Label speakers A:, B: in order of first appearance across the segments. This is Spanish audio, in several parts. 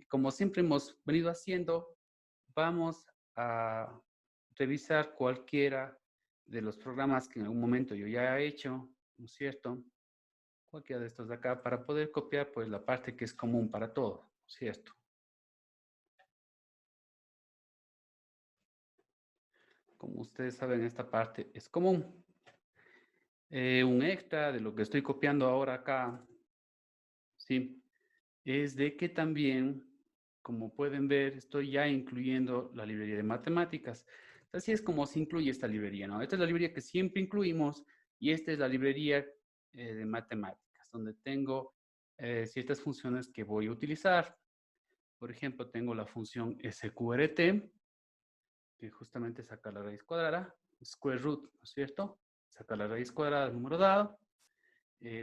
A: como siempre hemos venido haciendo, vamos a revisar cualquiera de los programas que en algún momento yo ya he hecho, ¿no es cierto? Cualquiera de estos de acá para poder copiar pues la parte que es común para todos, ¿no es cierto? Como ustedes saben, esta parte es común. Un extra de lo que estoy copiando ahora acá, ¿sí? Es de que también, como pueden ver, estoy ya incluyendo la librería de matemáticas. Así es como se incluye esta librería, ¿no? Esta es la librería que siempre incluimos y esta es la librería de matemáticas, donde tengo ciertas funciones que voy a utilizar. Por ejemplo, tengo la función sqrt, que justamente saca la raíz cuadrada, square root, ¿no es cierto? Saca la raíz cuadrada del número dado.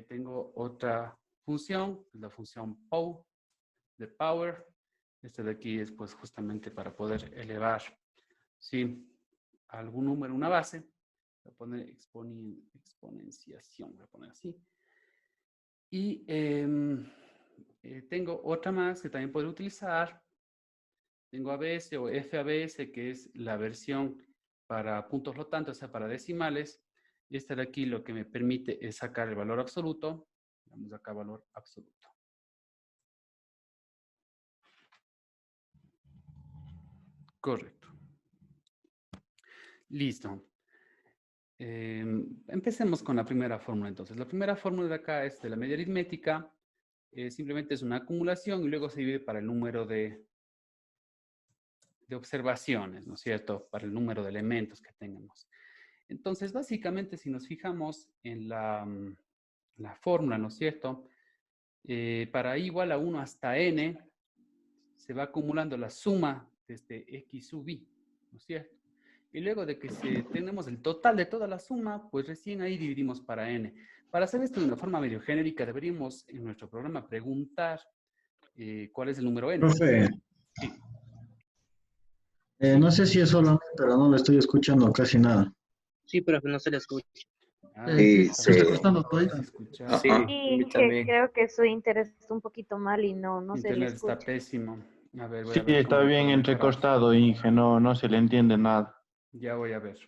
A: Tengo otra función, la función pow, de power. Este de aquí es pues justamente para poder elevar, ¿sí? Algún número, una base. Voy a poner exponenciación, voy a poner así. Y tengo otra más que también puedo utilizar. Tengo ABS o FABS, que es la versión para puntos flotantes, o sea, para decimales. Y esta de aquí lo que me permite es sacar el valor absoluto. Vamos acá, valor absoluto. Correcto. Listo. Empecemos con la primera fórmula entonces. La primera fórmula de acá es de la media aritmética. Simplemente es una acumulación y luego se divide para el número de observaciones, ¿no es cierto? Para el número de elementos que tengamos. Entonces, básicamente, si nos fijamos en la fórmula, ¿no es cierto? Para i igual a 1 hasta n, se va acumulando la suma desde x sub i, ¿no es cierto? Y luego de que tenemos el total de toda la suma, pues recién ahí dividimos para n. Para hacer esto de una forma medio genérica, deberíamos en nuestro programa preguntar cuál es el número n.
B: Profe,
A: Sí,
B: no
A: sí.
B: sé si es solo a mí, pero no le estoy escuchando casi nada.
C: Sí, pero no se le escucha.
A: Ah,
D: Sí,
A: está
D: se está cortando
A: bien.
D: todo.
A: Sí se escucha.
C: Sí, a
E: Y
C: mí
E: que
C: también.
E: creo que su interés está un poquito mal y no se le
A: Internet está
E: escucha.
A: pésimo. A ver, voy
F: Sí,
A: a ver
F: está
A: cómo lo
F: bien
A: puedo mejorar.
F: entrecortado, Inge, no se le entiende nada.
A: Ya voy a ver.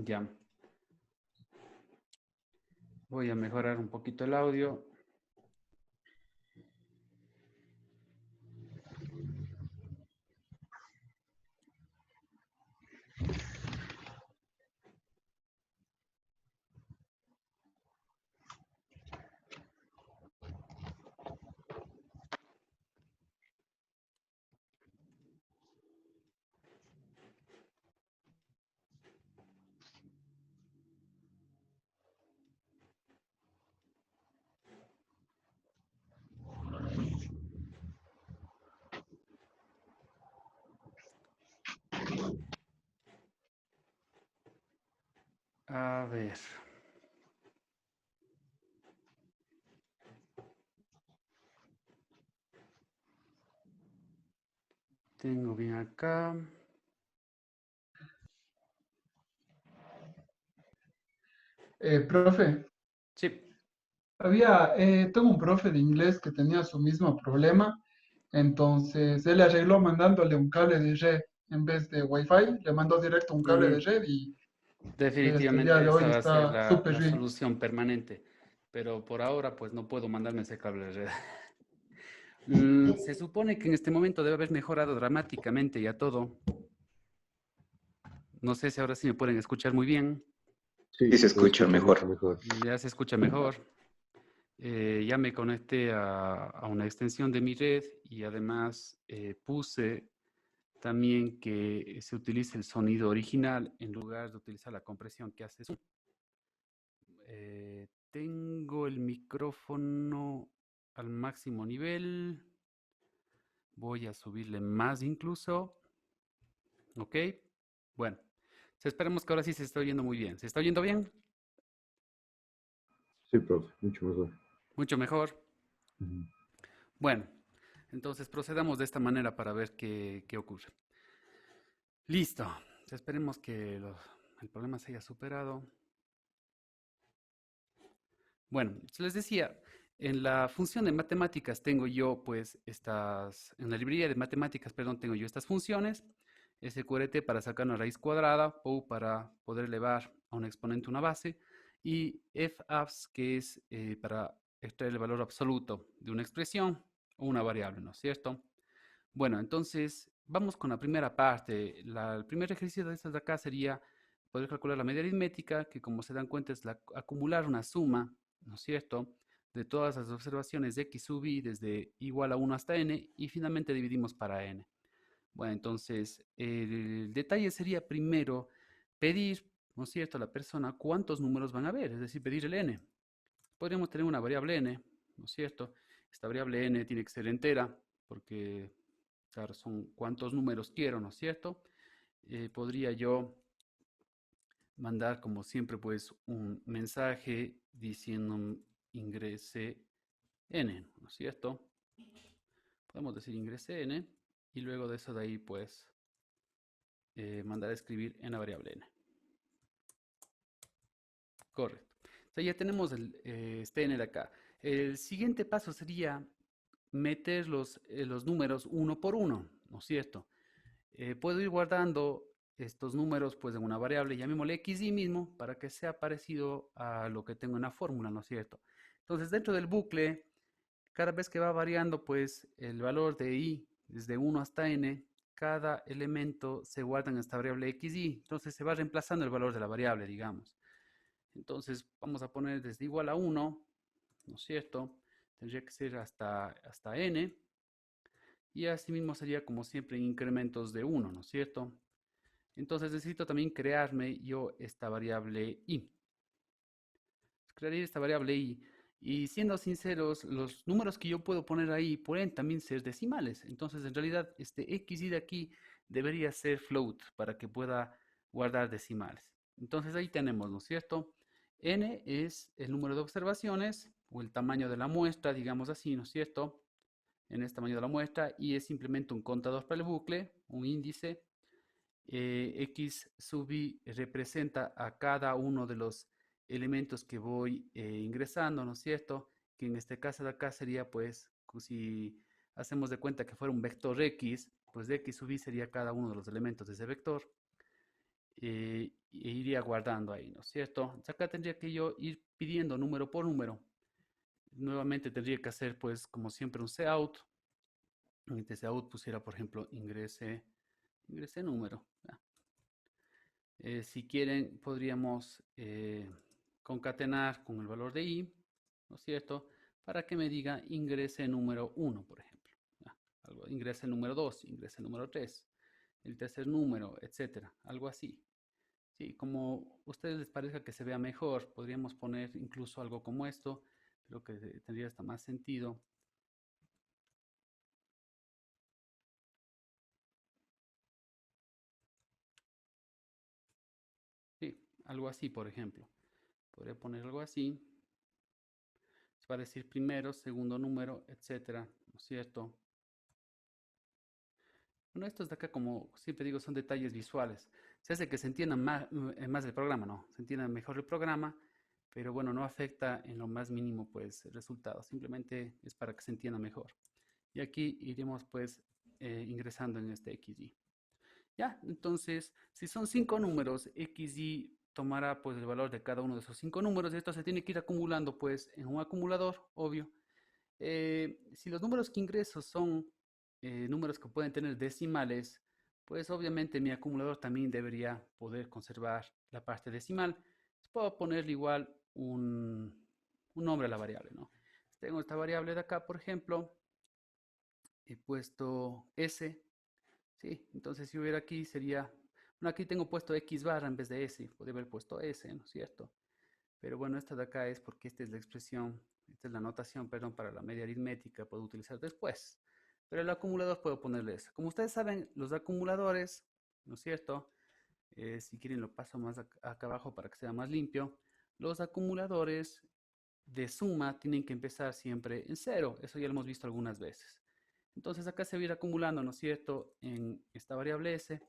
A: Ya. Voy a mejorar un poquito el audio. A ver. Tengo bien acá.
D: Profe,
A: Sí.
D: tengo un profe de inglés que tenía su mismo problema, entonces él arregló mandándole un cable de red en vez de Wi-Fi, le mandó directo un cable de
A: Ujú.
D: red y hasta el día
A: Definitivamente
D: de
A: esa
D: hoy
A: va a ser
D: está súper
A: la
D: bien.
A: solución permanente. Pero por ahora, pues no puedo mandarme ese cable de red. Se supone que en este momento debe haber mejorado dramáticamente ya todo. No sé si ahora sí me pueden escuchar muy bien.
D: Sí, se
G: Se
D: escucha
G: escucha mucho
D: mejor.
G: mejor.
A: Ya se escucha mejor. Ya me conecté a una extensión de mi red y además puse también que se utilice el sonido original en lugar de utilizar la compresión que hace Zoom. Tengo el micrófono al máximo nivel. Voy a subirle más incluso. ¿Ok? Bueno, esperemos que ahora sí se está oyendo muy bien. ¿Se está oyendo bien?
G: Sí, profe, mucho mejor.
A: Mucho mejor.
G: Ujú.
A: Bueno, entonces procedamos de esta manera para ver qué ocurre. Listo. Esperemos que el problema se haya superado. Bueno, les decía, en la función de matemáticas tengo yo, pues, en la librería de matemáticas, perdón, tengo yo estas funciones, SQRT para sacar una raíz cuadrada, POU para poder elevar a un exponente una base, y FABS, que es para extraer el valor absoluto de una expresión o una variable, ¿no es cierto? Bueno, entonces, vamos con la primera parte. El primer ejercicio de estas de acá sería poder calcular la media aritmética, que como se dan cuenta es acumular una suma, ¿no es cierto?, de todas las observaciones de x sub i desde igual a 1 hasta n y finalmente dividimos para n. Bueno, entonces el detalle sería primero pedir, ¿no es cierto?, a la persona cuántos números van a haber, es decir, pedir el n. Podríamos tener una variable n, ¿no es cierto? Esta variable n tiene que ser entera porque, claro, son cuántos números quiero, ¿no es cierto? Podría yo mandar, como siempre, pues un mensaje diciendo ingrese n, ¿no es cierto? Podemos decir ingrese n y luego de eso de ahí, pues, mandar a escribir en la variable n. Correcto. Entonces ya tenemos este n de acá. El siguiente paso sería meter los números uno por uno, ¿no es cierto? Puedo ir guardando estos números pues en una variable, llamémosle xy mismo, para que sea parecido a lo que tengo en la fórmula, ¿no es cierto? Entonces dentro del bucle, cada vez que va variando pues el valor de i desde 1 hasta n, cada elemento se guarda en esta variable xy, entonces se va reemplazando el valor de la variable, digamos. Entonces vamos a poner desde igual a 1, ¿no es cierto? Tendría que ser hasta n, y así mismo sería como siempre en incrementos de 1, ¿no es cierto? Entonces necesito también crearme yo esta variable i. Crearía esta variable i. Y siendo sinceros, los números que yo puedo poner ahí pueden también ser decimales. Entonces, en realidad, este xy de aquí debería ser float para que pueda guardar decimales. Entonces, ahí tenemos, ¿no es cierto? N es el número de observaciones o el tamaño de la muestra, digamos así, ¿no es cierto? En este tamaño de la muestra, y es simplemente un contador para el bucle, un índice. X sub i representa a cada uno de los elementos que voy ingresando, ¿no es cierto? Que en este caso de acá sería, pues, si hacemos de cuenta que fuera un vector X, pues de X sub i sería cada uno de los elementos de ese vector. E iría guardando ahí, ¿no es cierto? Entonces acá tendría que yo ir pidiendo número por número. Nuevamente tendría que hacer, pues, como siempre, un cout. En este cout pusiera, por ejemplo, ingrese número. Si quieren, podríamos concatenar con el valor de i, ¿no es cierto? Para que me diga ingrese número 1, por ejemplo. Ingrese número 2, ingrese número 3, el tercer número, etcétera. Algo así. Sí, como a ustedes les parezca que se vea mejor, podríamos poner incluso algo como esto. Creo que tendría hasta más sentido. Sí, algo así, por ejemplo. Podría poner algo así. Va a decir primero, segundo número, etcétera, ¿no es cierto? Bueno, estos de acá, como siempre digo, son detalles visuales. Se hace que se entienda más el programa, ¿no? Se entienda mejor el programa, pero bueno, no afecta en lo más mínimo, pues, el resultado. Simplemente es para que se entienda mejor. Y aquí iremos, pues, ingresando en este XY. Ya, entonces, si son 5 números, XY tomará, pues, el valor de cada uno de esos 5 números. Esto se tiene que ir acumulando, pues, en un acumulador, obvio. Si los números que ingreso son números que pueden tener decimales, pues obviamente mi acumulador también debería poder conservar la parte decimal. Puedo ponerle igual un nombre a la variable, ¿no? Tengo esta variable de acá, por ejemplo, he puesto s, ¿sí? Entonces si hubiera aquí sería, bueno, aquí tengo puesto x barra en vez de s, podría haber puesto s, ¿no es cierto? Pero bueno, esta de acá es porque esta es la expresión, esta es la notación, perdón, para la media aritmética, puedo utilizar después. Pero el acumulador puedo ponerle eso. Como ustedes saben, los acumuladores, ¿no es cierto? Si quieren lo paso más acá abajo para que sea más limpio. Los acumuladores de suma tienen que empezar siempre en 0. Eso ya lo hemos visto algunas veces. Entonces acá se va a ir acumulando, ¿no es cierto? En esta variable s,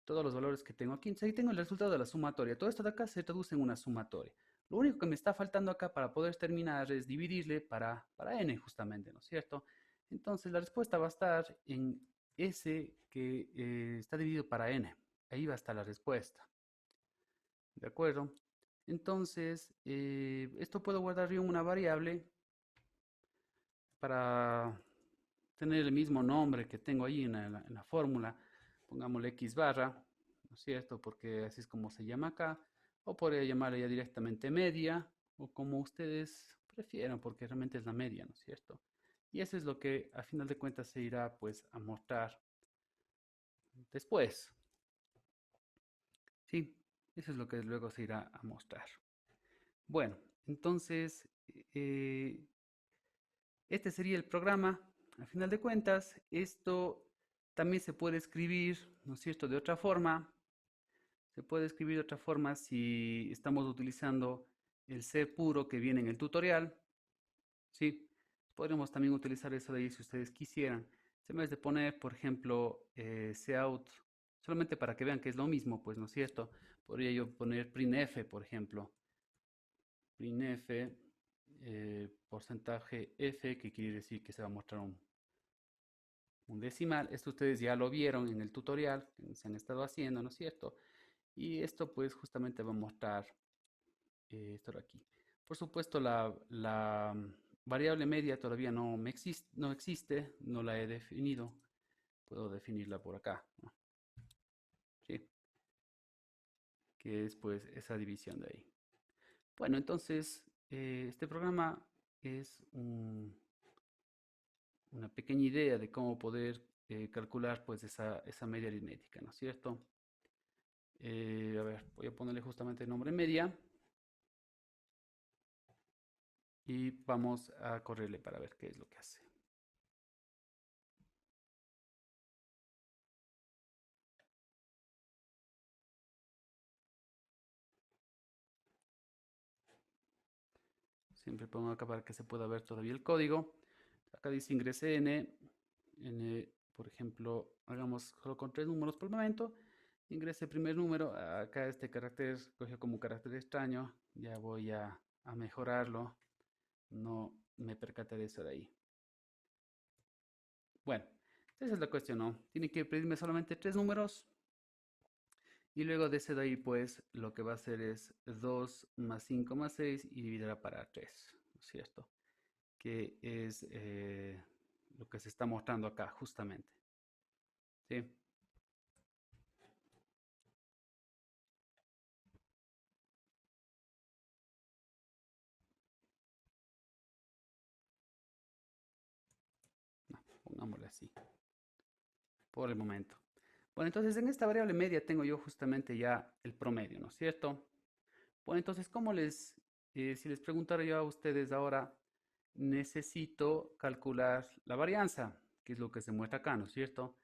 A: todos los valores que tengo aquí. Entonces ahí tengo el resultado de la sumatoria. Todo esto de acá se traduce en una sumatoria. Lo único que me está faltando acá para poder terminar es dividirle para n justamente, ¿no es cierto? Entonces la respuesta va a estar en S que está dividido para n. Ahí va a estar la respuesta. ¿De acuerdo? Entonces, esto puedo guardar yo en una variable para tener el mismo nombre que tengo ahí en la fórmula. Pongámosle x barra, ¿no es cierto? Porque así es como se llama acá. O podría llamarle ya directamente media, o como ustedes prefieran, porque realmente es la media, ¿no es cierto? Y eso es lo que a final de cuentas se irá pues a mostrar después. Sí, eso es lo que luego se irá a mostrar. Bueno, entonces, este sería el programa. A final de cuentas, esto también se puede escribir, ¿no es cierto?, de otra forma. Se puede escribir de otra forma si estamos utilizando el C puro que viene en el tutorial. ¿Sí? Podríamos también utilizar eso de ahí si ustedes quisieran. En vez de poner, por ejemplo, cout, solamente para que vean que es lo mismo, pues, ¿no es cierto? Podría yo poner printf, por ejemplo. Printf, porcentaje f, que quiere decir que se va a mostrar un decimal. Esto ustedes ya lo vieron en el tutorial que se han estado haciendo, ¿no es cierto? Y esto pues justamente va a mostrar esto de aquí. Por supuesto, la variable media todavía no existe, no la he definido. Puedo definirla por acá, ¿no? ¿Sí? Que es pues esa división de ahí. Bueno, entonces este programa es una pequeña idea de cómo poder calcular pues esa media aritmética, ¿no es cierto? A ver, voy a ponerle justamente el nombre media. Y vamos a correrle para ver qué es lo que hace. Siempre pongo acá para que se pueda ver todavía el código. Acá dice ingrese n, por ejemplo, hagamos solo con 3 números por el momento. Ingrese el primer número. Acá este carácter cogió como un carácter extraño. Ya voy a mejorarlo. No me percaté de eso de ahí. Bueno, esa es la cuestión, ¿no? Tiene que pedirme solamente 3 números. Y luego de ese de ahí, pues, lo que va a hacer es 2 más 5 más 6 y dividirá para 3, ¿no es cierto? Que es lo que se está mostrando acá, justamente. ¿Sí? No, pongámosle así, por el momento. Bueno, entonces en esta variable media tengo yo justamente ya el promedio, ¿no es cierto? Bueno, entonces, si les preguntara yo a ustedes ahora, necesito calcular la varianza, que es lo que se muestra acá, ¿no es cierto?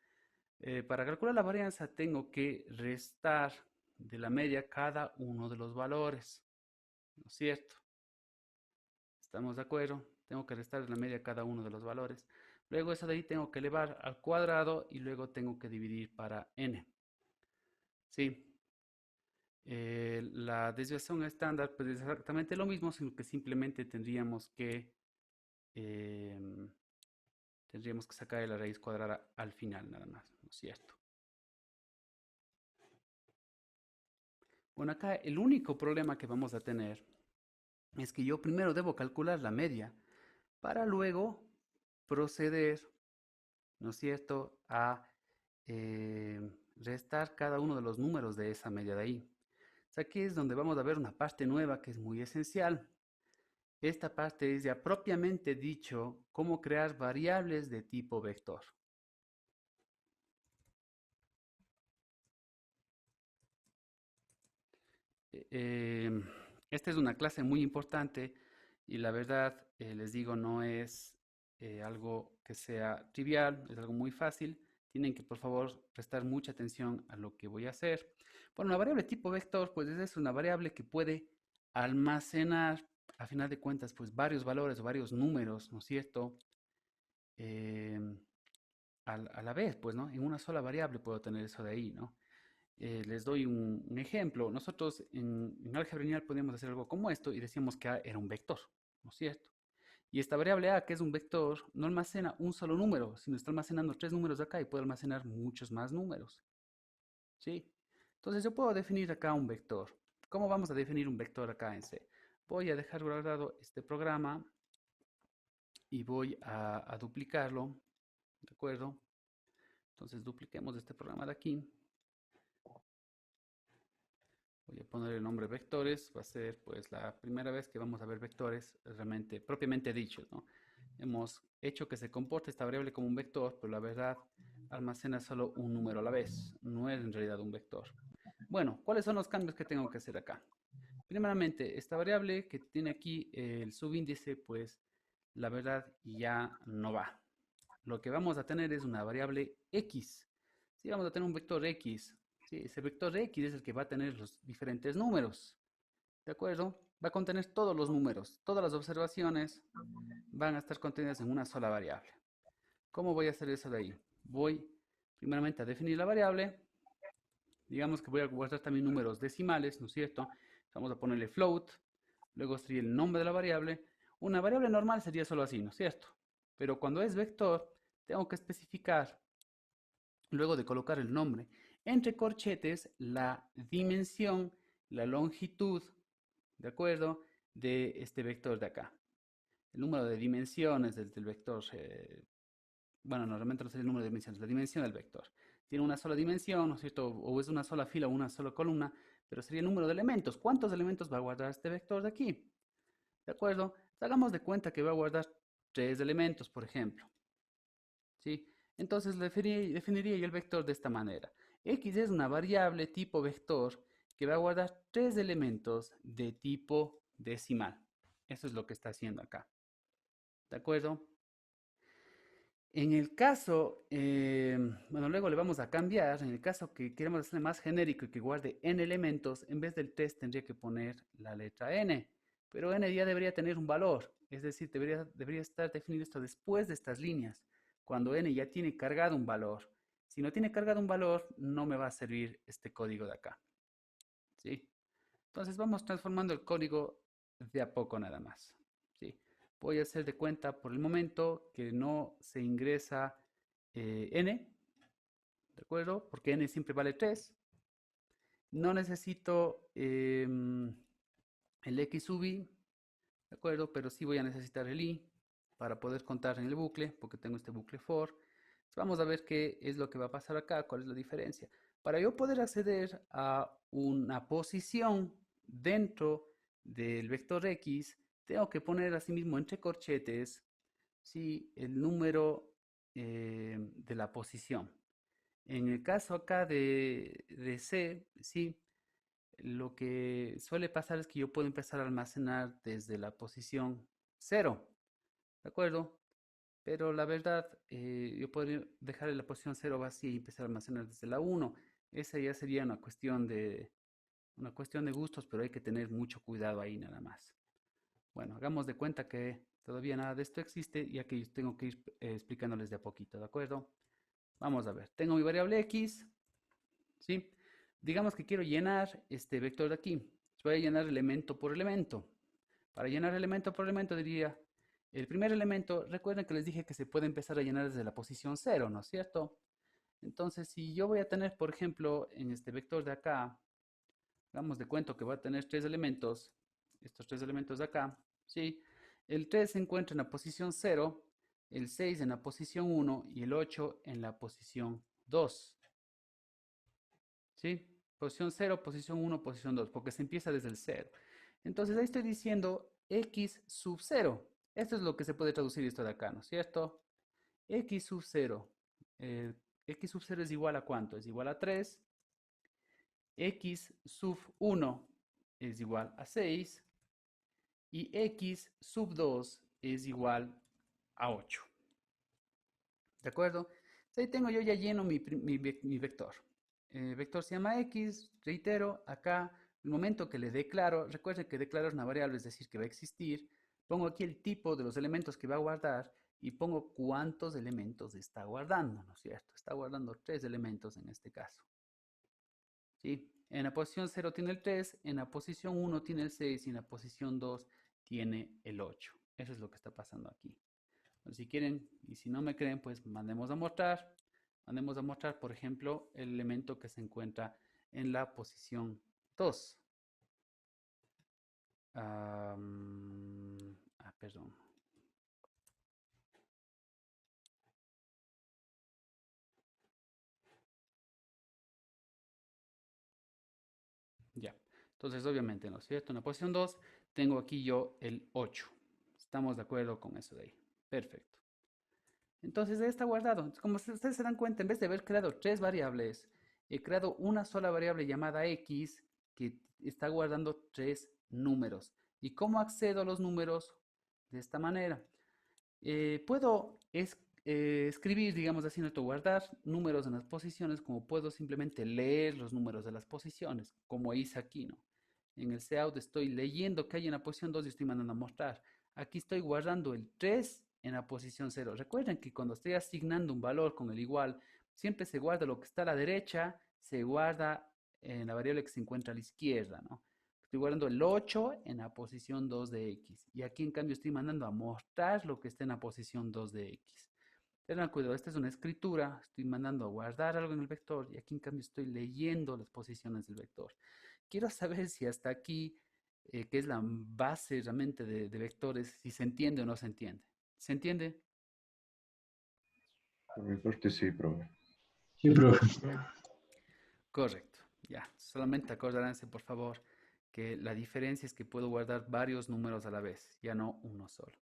A: Para calcular la varianza tengo que restar de la media cada uno de los valores, ¿no es cierto? ¿Estamos de acuerdo? Tengo que restar de la media cada uno de los valores. Luego eso de ahí tengo que elevar al cuadrado y luego tengo que dividir para n. ¿Sí? La desviación estándar pues es exactamente lo mismo, sino que simplemente em, tendríamos que sacar la raíz cuadrada al final nada más, ¿no es cierto? Bueno, acá el único problema que vamos a tener es que yo primero debo calcular la media para luego proceder, ¿no es cierto?, a restar cada uno de los números de esa media de ahí. O sea, aquí es donde vamos a ver una parte nueva que es muy esencial. Esta parte es ya propiamente dicho cómo crear variables de tipo vector. Esta es una clase muy importante y la verdad, les digo, no es algo que sea trivial, es algo muy fácil. Tienen que, por favor, prestar mucha atención a lo que voy a hacer. Bueno, la variable tipo vector, pues es una variable que puede almacenar, a final de cuentas, pues varios valores o varios números, ¿no es cierto? A la vez, pues, ¿no? En una sola variable puedo tener eso de ahí, ¿no? Les doy un ejemplo. Nosotros en álgebra lineal podíamos hacer algo como esto y decíamos que A era un vector, ¿no es cierto? Y esta variable A, que es un vector, no almacena un solo número, sino está almacenando 3 números acá y puede almacenar muchos más números. ¿Sí? Entonces yo puedo definir acá un vector. ¿Cómo vamos a definir un vector acá en C? Voy a dejar guardado este programa y voy a duplicarlo, ¿de acuerdo? Entonces dupliquemos este programa de aquí. Voy a poner el nombre vectores. Va a ser pues la primera vez que vamos a ver vectores realmente, propiamente dichos, ¿no? Hemos hecho que se comporte esta variable como un vector, pero la verdad almacena solo un número a la vez. No es en realidad un vector. Bueno, ¿cuáles son los cambios que tengo que hacer acá? Primeramente, esta variable que tiene aquí el subíndice, pues la verdad ya no va. Lo que vamos a tener es una variable x. Si vamos a tener un vector x, ¿sí? Ese vector x es el que va a tener los diferentes números. ¿De acuerdo? Va a contener todos los números. Todas las observaciones van a estar contenidas en una sola variable. ¿Cómo voy a hacer eso de ahí? Voy primeramente a definir la variable. Digamos que voy a guardar también números decimales, ¿no es cierto? Vamos a ponerle float. Luego sería el nombre de la variable. Una variable normal sería solo así, ¿no es cierto? Pero cuando es vector, tengo que especificar, luego de colocar el nombre, entre corchetes, la dimensión, la longitud, ¿de acuerdo? De este vector de acá. El número de dimensiones del vector, bueno, normalmente no sería el número de dimensiones, la dimensión del vector. Tiene una sola dimensión, ¿no es cierto? O es una sola fila o una sola columna, pero sería el número de elementos. ¿Cuántos elementos va a guardar este vector de aquí? ¿De acuerdo? Hagamos de cuenta que va a guardar 3 elementos, por ejemplo. ¿Sí? Entonces definiría yo el vector de esta manera. X es una variable tipo vector que va a guardar 3 elementos de tipo decimal. Eso es lo que está haciendo acá. ¿De acuerdo? En el caso, bueno, luego le vamos a cambiar. En el caso que queremos hacerle más genérico y que guarde n elementos, en vez del 3 tendría que poner la letra n. Pero n ya debería tener un valor. Es decir, debería estar definido esto después de estas líneas, cuando n ya tiene cargado un valor. Si no tiene cargado un valor, no me va a servir este código de acá. ¿Sí? Entonces vamos transformando el código de a poco nada más. ¿Sí? Voy a hacer de cuenta por el momento que no se ingresa n, ¿de acuerdo? Porque n siempre vale 3. No necesito el x sub i, ¿de acuerdo? Pero sí voy a necesitar el i para poder contar en el bucle, porque tengo este bucle for. Vamos a ver qué es lo que va a pasar acá, cuál es la diferencia. Para yo poder acceder a una posición dentro del vector x, tengo que poner asimismo entre corchetes, ¿sí? El número de la posición. En el caso acá de C, ¿sí? Lo que suele pasar es que yo puedo empezar a almacenar desde la posición 0, ¿de acuerdo? Pero la verdad, yo podría dejar la posición 0 vacía y empezar a almacenar desde la 1. Esa ya sería una cuestión de gustos, pero hay que tener mucho cuidado ahí nada más. Bueno, hagamos de cuenta que todavía nada de esto existe y aquí tengo que ir explicándoles de a poquito, ¿de acuerdo? Vamos a ver, tengo mi variable x, ¿sí? Digamos que quiero llenar este vector de aquí. Voy a llenar elemento por elemento. Para llenar elemento por elemento diría, el primer elemento, recuerden que les dije que se puede empezar a llenar desde la posición 0, ¿no es cierto? Entonces, si yo voy a tener, por ejemplo, en este vector de acá, hagamos de cuenta que va a tener 3 elementos, estos 3 elementos de acá, ¿sí? El 3 se encuentra en la posición 0, el 6 en la posición 1 y el 8 en la posición 2. ¿Sí? Posición 0, posición 1, posición 2, porque se empieza desde el 0. Entonces ahí estoy diciendo x sub 0. Esto es lo que se puede traducir esto de acá, ¿no es cierto? X sub 0. X sub 0 es igual a ¿cuánto? Es igual a 3. X sub 1 es igual a 6. Y X sub 2 es igual a 8. ¿De acuerdo? Ahí tengo yo ya lleno mi vector. El vector se llama x, reitero, acá, el momento que le declaro, recuerden que declaro es una variable, es decir, que va a existir, pongo aquí el tipo de los elementos que va a guardar y pongo cuántos elementos está guardando, ¿no es cierto? Está guardando 3 elementos en este caso. ¿sí? En la posición 0 tiene el 3, en la posición 1 tiene el 6 y en la posición 2 tiene el 8. Eso es lo que está pasando aquí. Entonces, si quieren y si no me creen, pues mandemos a mostrar. Mandemos a mostrar, por ejemplo, el elemento que se encuentra en la posición 2. Perdón. Ya. Entonces, obviamente, ¿no es cierto? En la posición 2 tengo aquí yo el 8. Estamos de acuerdo con eso de ahí. Perfecto. Entonces, ya está guardado. Entonces, como ustedes se dan cuenta, en vez de haber creado 3 variables, he creado una sola variable llamada x que está guardando 3 números. ¿Y cómo accedo a los números? De esta manera. Puedo escribir, digamos así, no guardar números en las posiciones, como puedo simplemente leer los números de las posiciones, como hice aquí, ¿no? En el cout estoy leyendo que hay en la posición 2 y estoy mandando a mostrar. Aquí estoy guardando el 3 en la posición 0. Recuerden que cuando estoy asignando un valor con el igual, siempre se guarda lo que está a la derecha, se guarda en la variable que se encuentra a la izquierda, ¿no? Estoy guardando el 8 en la posición 2 de x. Y aquí en cambio estoy mandando a mostrar lo que está en la posición 2 de x. Tengan cuidado, esta es una escritura. Estoy mandando a guardar algo en el vector. Y aquí en cambio estoy leyendo las posiciones del vector. Quiero saber si hasta aquí, que es la base realmente de vectores, si se entiende o no se entiende. ¿Se entiende?
G: Por mi parte sí, profe.
B: Sí, profe.
A: Correcto. Ya, solamente acordaránse, por favor, que la diferencia es que puedo guardar varios números a la vez, ya no uno solo.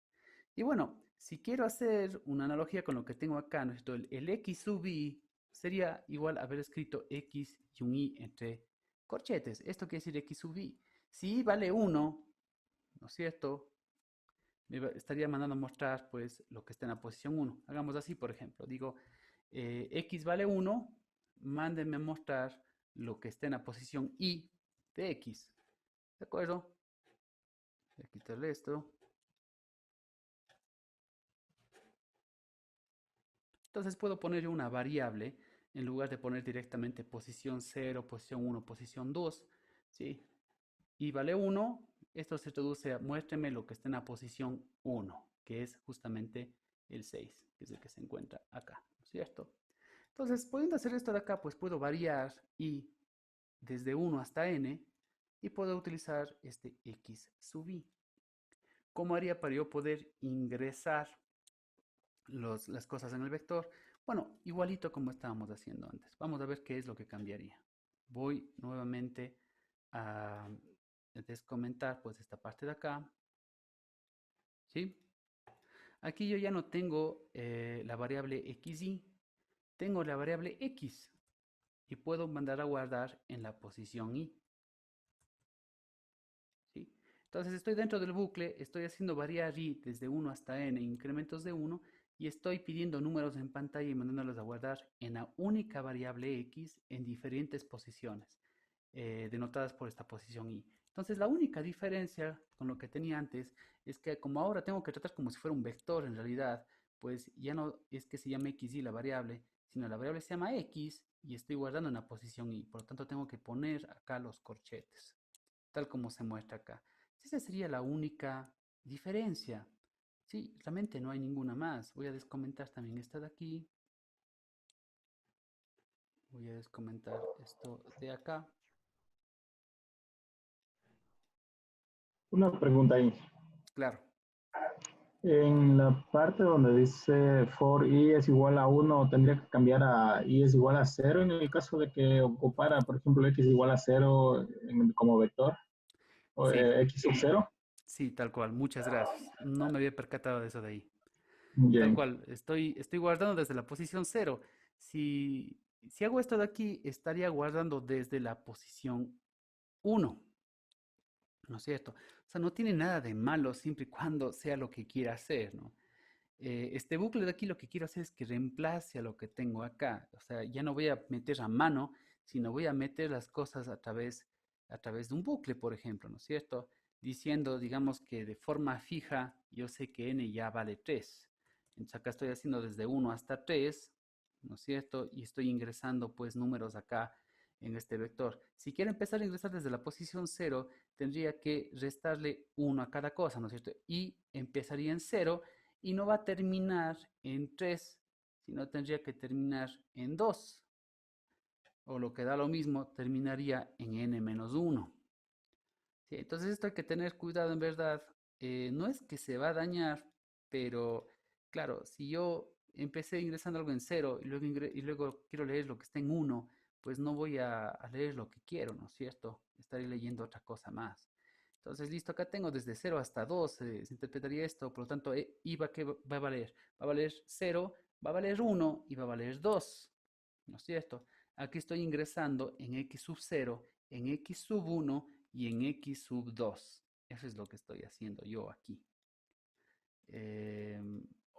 A: Y bueno, si quiero hacer una analogía con lo que tengo acá, ¿no? El x sub i sería igual a haber escrito x y un i entre corchetes. Esto quiere decir x sub i. Si i vale 1, ¿no es cierto? Estaría mandando a mostrar pues lo que está en la posición 1. Hagamos así, por ejemplo. Digo, x vale 1, mándenme a mostrar lo que está en la posición i de x. ¿De acuerdo? Voy a quitarle esto. Entonces puedo poner una variable en lugar de poner directamente posición 0, posición 1, posición 2. ¿Sí? Y vale 1. Esto se traduce a muéstreme lo que está en la posición 1, que es justamente el 6, que es el que se encuentra acá. ¿Cierto? Entonces, pudiendo hacer esto de acá, pues puedo variar y desde 1 hasta n y puedo utilizar este x sub i. ¿Cómo haría para yo poder ingresar las cosas en el vector? Bueno, igualito como estábamos haciendo antes. Vamos a ver qué es lo que cambiaría. Voy nuevamente a descomentar pues esta parte de acá. ¿Sí? Aquí yo ya no tengo la variable xy, tengo la variable x y puedo mandar a guardar en la posición y. ¿Sí? Entonces estoy dentro del bucle, estoy haciendo variar y desde 1 hasta n, incrementos de 1, y estoy pidiendo números en pantalla y mandándolos a guardar en la única variable x en diferentes posiciones, denotadas por esta posición y. Entonces la única diferencia con lo que tenía antes es que como ahora tengo que tratar como si fuera un vector en realidad, pues ya no es que se llame x y la variable, sino la variable se llama x y estoy guardando en la posición y. Por lo tanto tengo que poner acá los corchetes tal como se muestra acá. Esa sería la única diferencia. Sí, realmente no hay ninguna más. Voy a descomentar también esta de aquí. Voy a descomentar esto de acá.
F: Una pregunta ahí.
A: Claro.
F: En la parte donde dice for i es igual a 1, tendría que cambiar a i es igual a 0 en el caso de que ocupara, por ejemplo, x igual a 0 como vector, o
A: Sí,
F: x sub 0.
A: sí, tal cual. Muchas gracias. No me había percatado de eso de ahí. Tal
F: Bien.
A: cual. Estoy guardando desde la posición 0. Si hago esto de aquí, estaría guardando desde la posición 1. ¿No es cierto? O sea, no tiene nada de malo siempre y cuando sea lo que quiera hacer, ¿no? Este bucle de aquí lo que quiero hacer es que reemplace a lo que tengo acá. O sea, ya no voy a meter a mano, sino voy a meter las cosas a través de un bucle, por ejemplo, ¿no es cierto? Diciendo, digamos que de forma fija, yo sé que n ya vale 3. Entonces acá estoy haciendo desde 1 hasta 3, ¿no es cierto? Y estoy ingresando pues números acá en este vector. Si quiero empezar a ingresar desde la posición 0, tendría que restarle 1 a cada cosa, ¿no es cierto? Y empezaría en 0 y no va a terminar en 3, sino tendría que terminar en 2. O lo que da lo mismo, terminaría en n-1. ¿Sí? Entonces esto hay que tener cuidado en verdad. No es que se va a dañar, pero claro, si yo empecé ingresando algo en 0 y luego quiero leer lo que está en 1, pues no voy a leer lo que quiero, ¿no es cierto? Estaré leyendo otra cosa más. Entonces, listo, acá tengo desde 0 hasta 2, se interpretaría esto, por lo tanto, I va, ¿qué va a valer? Va a valer 0, va a valer 1 y va a valer 2, ¿no es cierto? Aquí estoy ingresando en x sub 0, en x sub 1 y en x sub 2. Eso es lo que estoy haciendo yo aquí.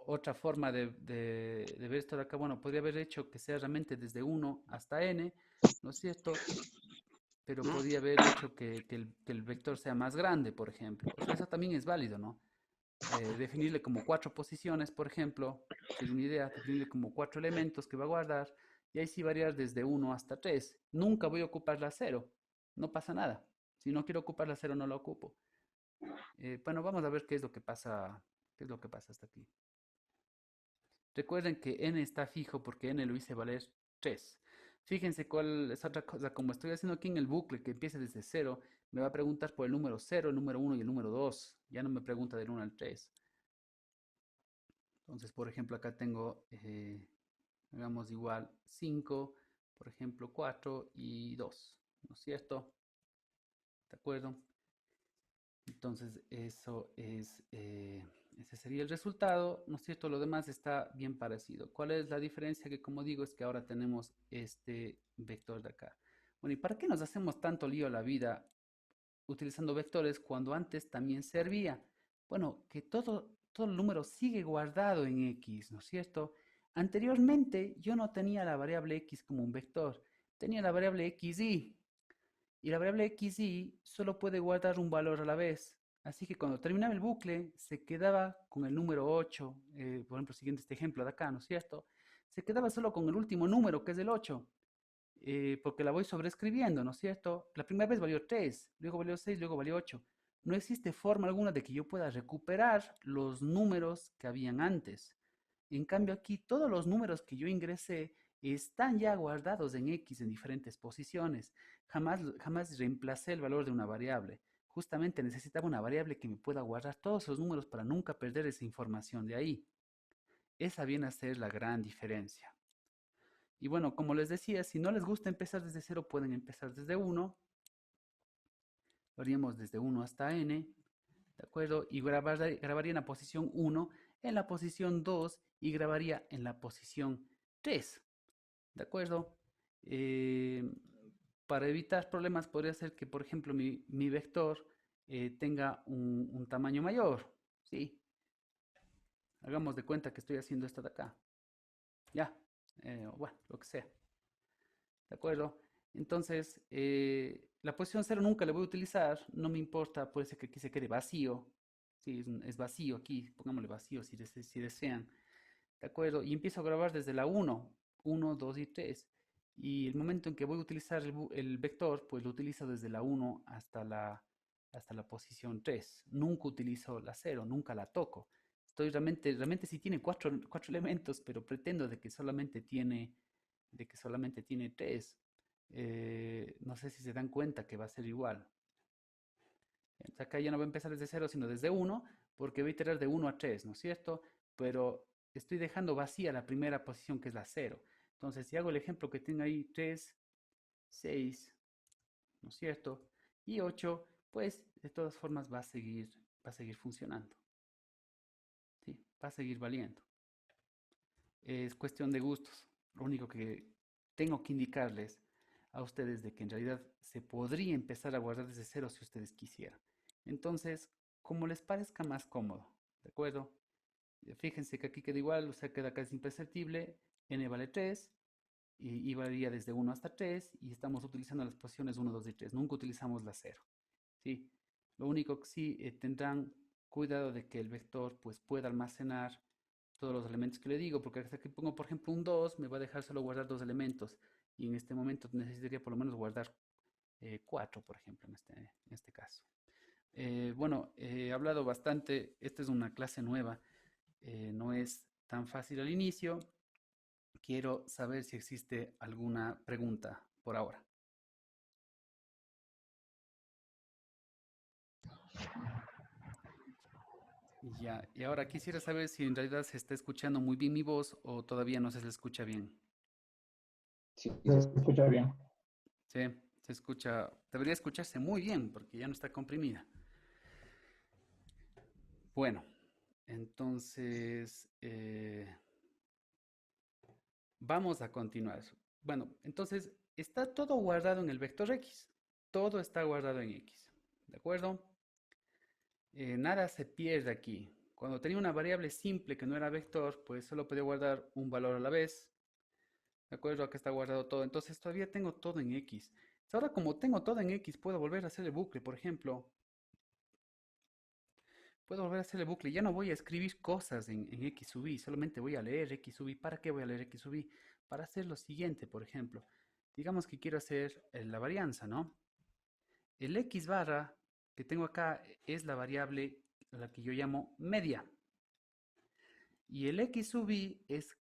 A: Otra forma de ver esto de acá, bueno, podría haber hecho que sea realmente desde 1 hasta n, ¿no es cierto? Pero podría haber hecho que el vector sea más grande, por ejemplo. O sea, eso también es válido, ¿no? Definirle como 4 posiciones, por ejemplo, sería una idea, definirle como 4 elementos que va a guardar, y ahí sí variar desde 1 hasta 3. Nunca voy a ocupar la 0, no pasa nada. Si no quiero ocupar la 0, no la ocupo. Bueno, vamos a ver qué es lo que pasa hasta aquí. Recuerden que n está fijo porque n lo hice valer 3. Fíjense cuál es otra cosa, como estoy haciendo aquí en el bucle que empiece desde 0, me va a preguntar por el número 0, el número 1 y el número 2. Ya no me pregunta del 1 al 3. Entonces, por ejemplo, acá tengo, hagamos igual 5, por ejemplo 4 y 2, ¿no es cierto? ¿De acuerdo? Entonces, eso es, ese sería el resultado, ¿no es cierto? Lo demás está bien parecido. ¿Cuál es la diferencia? Que como digo, es que ahora tenemos este vector de acá. Bueno, ¿y para qué nos hacemos tanto lío a la vida utilizando vectores cuando antes también servía? Bueno, que todo el número sigue guardado en X, ¿no es cierto? Anteriormente yo no tenía la variable X como un vector, tenía la variable XY. Y la variable XY solo puede guardar un valor a la vez. Así que cuando terminaba el bucle, se quedaba con el número 8, por ejemplo, siguiendo este ejemplo de acá, ¿no es cierto? Se quedaba solo con el último número, que es el 8, porque la voy sobreescribiendo, ¿no es cierto? La primera vez valió 3, luego valió 6, luego valió 8. No existe forma alguna de que yo pueda recuperar los números que habían antes. En cambio aquí todos los números que yo ingresé están ya guardados en X en diferentes posiciones. Jamás reemplacé el valor de una variable. Justamente necesitaba una variable que me pueda guardar todos los números para nunca perder esa información de ahí. Esa viene a ser la gran diferencia. Y bueno, como les decía, si no les gusta empezar desde 0, pueden empezar desde 1. Lo haríamos desde 1 hasta n, ¿de acuerdo? Y grabaría en la posición 1, en la posición 2 y grabaría en la posición 3, ¿de acuerdo? Para evitar problemas podría ser que, por ejemplo, mi vector tenga un tamaño mayor, ¿sí? Hagamos de cuenta que estoy haciendo esto de acá, ya, bueno, lo que sea, ¿de acuerdo? Entonces, la posición 0 nunca la voy a utilizar, no me importa, puede ser que aquí se quede vacío, ¿sí? Es vacío aquí, pongámosle vacío si desean, ¿de acuerdo? Y empiezo a grabar desde la 1, 1, 2 y 3. Y el momento en que voy a utilizar el vector, pues lo utilizo desde la 1 hasta la posición 3. Nunca utilizo la 0, nunca la toco. Estoy realmente sí tiene cuatro elementos, pero pretendo de que solamente tiene 3. No sé si se dan cuenta que va a ser igual. Entonces acá ya no voy a empezar desde 0, sino desde 1, porque voy a iterar de 1 a 3, ¿no es cierto? Pero estoy dejando vacía la primera posición, que es la 0. Entonces, si hago el ejemplo que tengo ahí, 3, 6, ¿no es cierto? Y 8, pues de todas formas va a seguir funcionando. ¿Sí? Va a seguir valiendo. Es cuestión de gustos. Lo único que tengo que indicarles a ustedes de que en realidad se podría empezar a guardar desde 0 si ustedes quisieran. Entonces, como les parezca más cómodo, ¿de acuerdo? Fíjense que aquí queda igual, o sea, queda casi imperceptible, n vale 3, y varía desde 1 hasta 3, y estamos utilizando las posiciones 1, 2 y 3, nunca utilizamos la 0, ¿sí? Lo único que sí tendrán cuidado de que el vector pues pueda almacenar todos los elementos que le digo, porque hasta que pongo por ejemplo un 2, me va a dejar solo guardar 2 elementos, y en este momento necesitaría por lo menos guardar 4, por ejemplo, en este caso. Bueno, he hablado bastante, esta es una clase nueva, no es tan fácil al inicio. Quiero saber si existe alguna pregunta por ahora. Ya, y ahora quisiera saber si en realidad se está escuchando muy bien mi voz o todavía no se le escucha bien.
C: Sí,
F: Se escucha bien.
A: Sí, se escucha, debería escucharse muy bien porque ya no está comprimida. Bueno, entonces vamos a continuar. Bueno, entonces está todo guardado en el vector X. Todo está guardado en X. ¿De acuerdo? Nada se pierde aquí. Cuando tenía una variable simple que no era vector, pues solo podía guardar un valor a la vez. ¿De acuerdo? Acá está guardado todo. Entonces todavía tengo todo en X. Ahora como tengo todo en X, puedo volver a hacer el bucle, por ejemplo. Puedo volver a hacer el bucle. Ya no voy a escribir cosas en X sub i, solamente voy a leer X sub i. ¿Para qué voy a leer X sub i? Para hacer lo siguiente, por ejemplo. Digamos que quiero hacer la varianza, ¿no? El X barra que tengo acá es la variable a la que yo llamo media. Y el X sub i es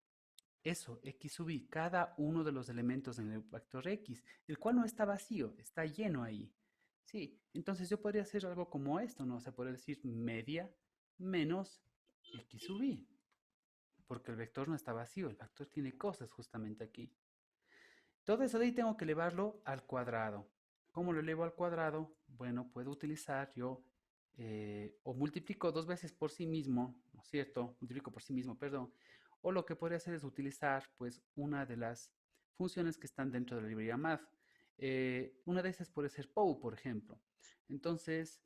A: eso, X sub i, cada uno de los elementos en el vector X, el cual no está vacío, está lleno ahí. Sí, entonces yo podría hacer algo como esto, ¿no? O sea, podría decir media menos X sub i, porque el vector no está vacío, el vector tiene cosas justamente aquí. Todo eso de ahí tengo que elevarlo al cuadrado. ¿Cómo lo elevo al cuadrado? Bueno, puedo utilizar yo, o multiplico 2 veces por sí mismo, ¿no es cierto? Multiplico por sí mismo, perdón. O lo que podría hacer es utilizar, pues, una de las funciones que están dentro de la librería math. Una de esas puede ser POW, por ejemplo. Entonces,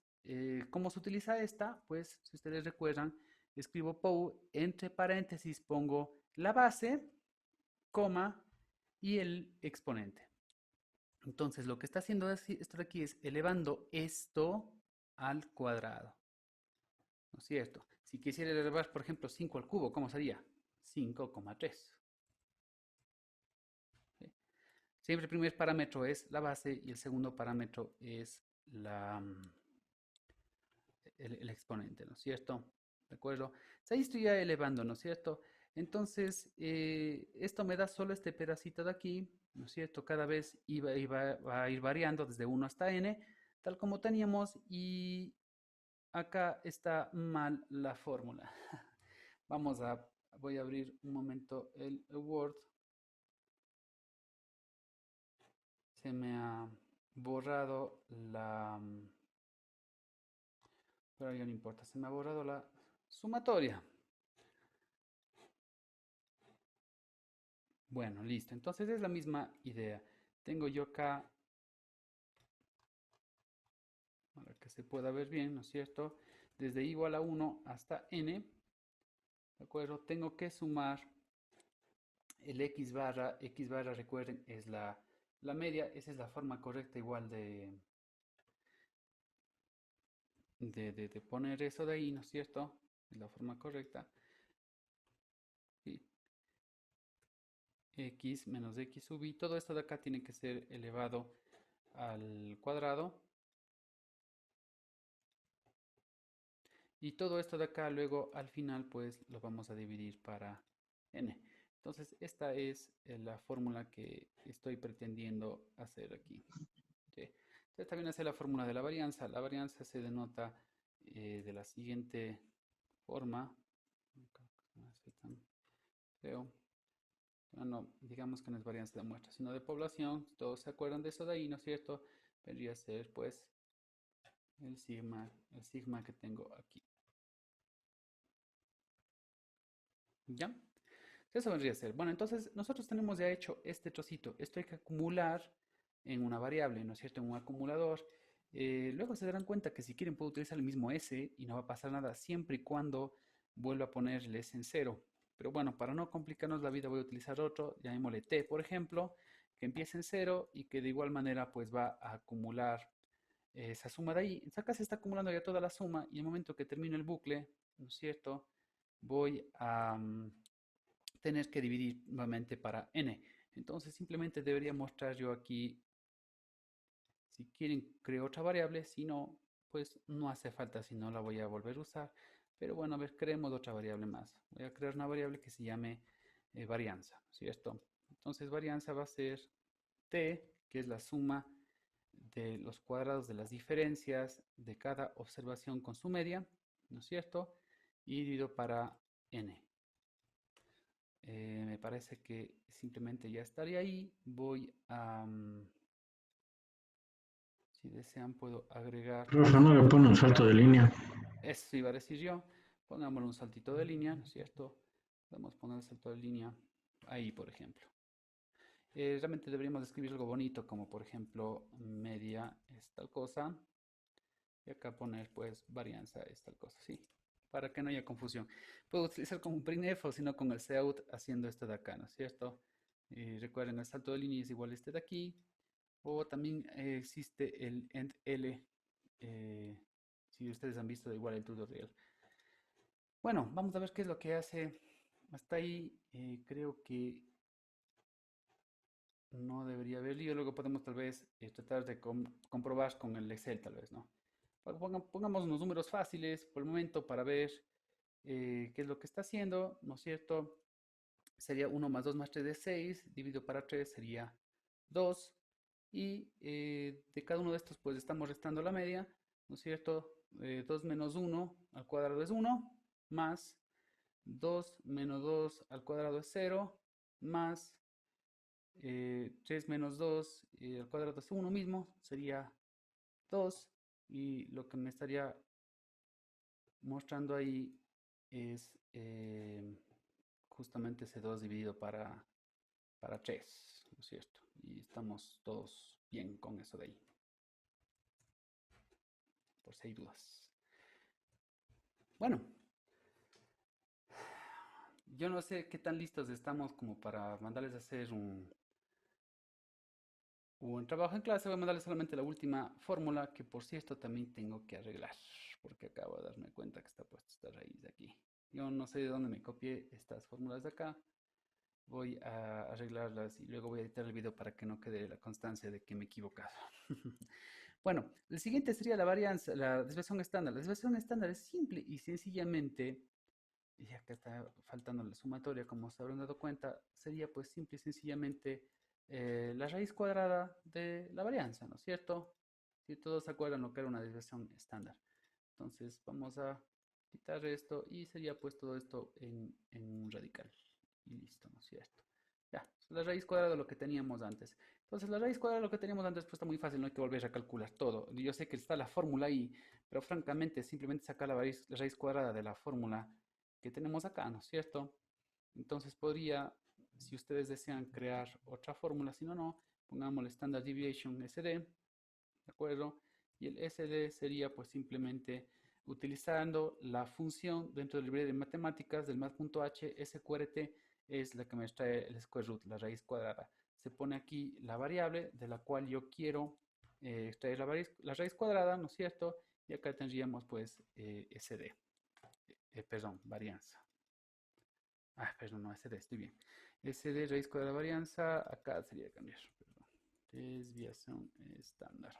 A: ¿cómo se utiliza esta? Pues, si ustedes recuerdan, escribo POW, entre paréntesis pongo la base, coma, y el exponente. Entonces, lo que está haciendo esto de aquí es elevando esto al cuadrado. ¿No es cierto? Si quisiera elevar, por ejemplo, 5 al cubo, ¿cómo sería? 5,3. ¿Sí? Siempre el primer parámetro es la base y el segundo parámetro es el exponente, ¿no es cierto? ¿De acuerdo? Ahí estoy ya elevando, ¿no es cierto? Entonces, esto me da solo este pedacito de aquí, ¿no es cierto? Cada vez va a ir variando desde 1 hasta n, tal como teníamos, y acá está mal la fórmula. Voy a abrir un momento el Word. Se me ha borrado pero ya no importa, se me ha borrado la sumatoria. Bueno, listo. Entonces es la misma idea. Tengo yo acá, para que se pueda ver bien, ¿no es cierto? Desde igual a 1 hasta n, ¿de acuerdo? Tengo que sumar el x barra, recuerden, es la media. Esa es la forma correcta igual de poner eso de ahí, ¿no es cierto? Es la forma correcta. Y x menos x sub i, todo esto de acá tiene que ser elevado al cuadrado. Y todo esto de acá luego al final pues lo vamos a dividir para n. Entonces esta es la fórmula que estoy pretendiendo hacer aquí. ¿Sí? Entonces también hacer la fórmula de la varianza. La varianza se denota de la siguiente forma. Creo. No, digamos que no es varianza de muestra, sino de población. Todos se acuerdan de eso de ahí, ¿no es cierto? Vendría a ser pues el sigma que tengo aquí. ¿Ya? Eso vendría a ser. Bueno, entonces nosotros tenemos ya hecho este trocito. Esto hay que acumular en una variable, ¿no es cierto? En un acumulador. Luego se darán cuenta que si quieren puedo utilizar el mismo S y no va a pasar nada siempre y cuando vuelva a poner el S en cero. Pero bueno, para no complicarnos la vida voy a utilizar otro, llamémosle T, por ejemplo, que empiece en cero y que de igual manera pues va a acumular esa suma de ahí. Entonces acá se está acumulando ya toda la suma y en el momento que termine el bucle, ¿no es cierto? Voy a tener que dividir nuevamente para n. Entonces simplemente debería mostrar yo aquí, si quieren creo otra variable, si no, pues no hace falta, si no la voy a volver a usar. Pero bueno, a ver, creemos otra variable más. Voy a crear una variable que se llame varianza, ¿cierto? Entonces varianza va a ser t, que es la suma de los cuadrados de las diferencias de cada observación con su media, ¿no es cierto? Y dividido para n. Me parece que simplemente ya estaría ahí. Voy a, si desean, puedo agregar.
B: Profe, no le pone un salto de línea.
A: Eso iba a decir yo. Pongámosle un saltito de línea, ¿no es cierto? Podemos poner el salto de línea ahí, por ejemplo. Realmente deberíamos escribir algo bonito, como por ejemplo, media es tal cosa. Y acá poner, pues, varianza es tal cosa, ¿sí? Para que no haya confusión. Puedo utilizar como un printf o si no con el cout haciendo esto de acá, ¿no es cierto? Recuerden, el salto de línea es igual a este de aquí. O también existe el endl, si ustedes han visto igual el tutorial. Bueno, vamos a ver qué es lo que hace. Hasta ahí creo que no debería haber lío. Luego podemos tal vez tratar de comprobar con el Excel, tal vez, ¿no? Pongamos unos números fáciles por el momento para ver qué es lo que está haciendo, ¿no es cierto? Sería 1 más 2 más 3 de 6, dividido para 3 sería 2. Y de cada uno de estos, pues estamos restando la media, ¿no es cierto? 2 menos 1 al cuadrado es 1, más 2 menos 2 al cuadrado es 0, más 3 menos 2 al cuadrado es 1 mismo, sería 2. Y lo que me estaría mostrando ahí es justamente ese 2 dividido para 3, ¿no es cierto? Y estamos todos bien con eso de ahí, por si hay dudas. Bueno, yo no sé qué tan listos estamos como para mandarles a hacer un trabajo en clase. Voy a mandarles solamente la última fórmula, que por cierto también tengo que arreglar, porque acabo de darme cuenta que está puesta esta raíz de aquí. Yo no sé de dónde me copié estas fórmulas de acá. Voy a arreglarlas y luego voy a editar el video para que no quede la constancia de que me he equivocado. Bueno, el siguiente sería la varianza, la desviación estándar. La desviación estándar es simple y sencillamente, y acá está faltando la sumatoria, como se habrán dado cuenta, sería pues simple y sencillamente la raíz cuadrada de la varianza, ¿no es cierto? Si todos se acuerdan lo que era una desviación estándar. Entonces vamos a quitar esto y sería pues todo esto en un radical. Y listo, ¿no es cierto? Ya, la raíz cuadrada de lo que teníamos antes. Entonces la raíz cuadrada de lo que teníamos antes pues está muy fácil, no hay que volver a calcular todo. Yo sé que está la fórmula ahí, pero francamente simplemente sacar la raíz cuadrada de la fórmula que tenemos acá, ¿no es cierto? Entonces podría, si ustedes desean crear otra fórmula, si no, no, pongamos el standard deviation SD, ¿de acuerdo? Y el SD sería pues simplemente utilizando la función dentro del librería de matemáticas del math.h, sqrt es la que me extrae el square root, la raíz cuadrada. Se pone aquí la variable de la cual yo quiero extraer la raíz cuadrada, ¿no es cierto? Y acá tendríamos pues SD, perdón, varianza. Perdón, no, SD, estoy bien. SD, raíz cuadrada de varianza, acá sería cambiar, perdón. Desviación estándar.